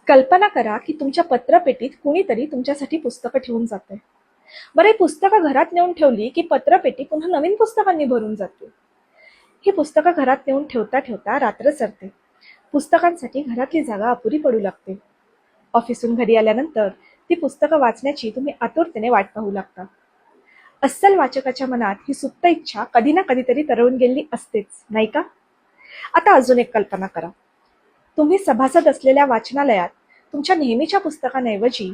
कल्पना करा की तुमच्या पत्रपेटीत कुणीतरी तुमच्यासाठी पुस्तकं ठेवून जाते. बरं, ही पुस्तकं घरात नेऊन ठेवली की पत्रपेटी पुन्हा नवीन पुस्तकांनी भरून जाते. ही पुस्तकं घरात नेऊन ठेवता ठेवता रात्र सरते. पुस्तकांसाठी घरातली जागा अपुरी पडू लागते. ऑफिसहून घरी आल्यानंतर ती पुस्तकं वाचण्याची तुम्ही आतुरतेने वाट पाहू लागता. अस्सल वाचकाच्या मनात ही सुप्त इच्छा कधी ना कधीतरी तरळून गेलेली असतेच, नाही का? आता अजून एक कल्पना करा. तुम्ही सभासद असलेल्या वाचनालयात तुमच्या नेहमीच्या पुस्तकांऐवजी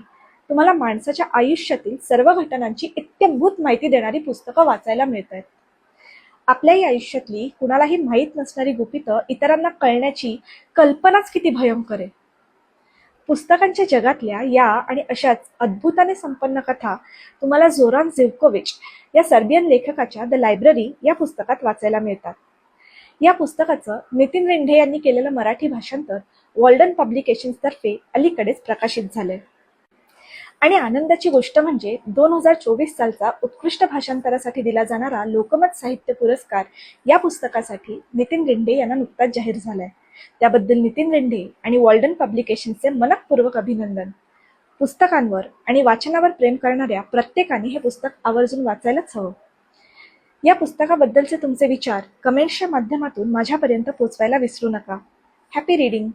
तुम्हाला माणसाच्या आयुष्यातील सर्व घटनांची इत्थंभूत माहिती देणारी पुस्तकं वाचायला मिळत आहेत. आपल्याही आयुष्यातली कुणालाही माहीत नसणारी गुपितं इतरांना कळण्याची कल्पनाच किती भयंकर आहे. पुस्तकांच्या जगातल्या या आणि अशाच अद्भुताने संपन्न कथा तुम्हाला जोरान झिव्कोविच या सर्बियन लेखकाच्या द लायब्ररी या पुस्तकात वाचायला मिळतात. या पुस्तकाचं नितीन रिंढे यांनी केलेलं मराठी भाषांतर वॉल्डन पब्लिकेशन्स तर्फे अलीकडेच प्रकाशित झालंय. आणि आनंदाची गोष्ट म्हणजे 2024 सालचा उत्कृष्ट भाषांतरासाठी दिला जाणारा लोकमत साहित्य पुरस्कार या पुस्तकासाठी नितीन रिंढे यांना नुकताच जाहीर झालाय. त्याबद्दल नितीन रिंढे आणि वॉल्डन पब्लिकेशन्सचे मनःपूर्वक अभिनंदन. पुस्तकांवर आणि वाचनावर प्रेम करणाऱ्या प्रत्येकाने हे पुस्तक आवर्जून वाचायलाच हवं. या पुस्तकाबद्दलचे तुमचे विचार कमेंट्सच्या माध्यमातून माझ्यापर्यंत पोहोचवायला विसरू नका. Happy reading.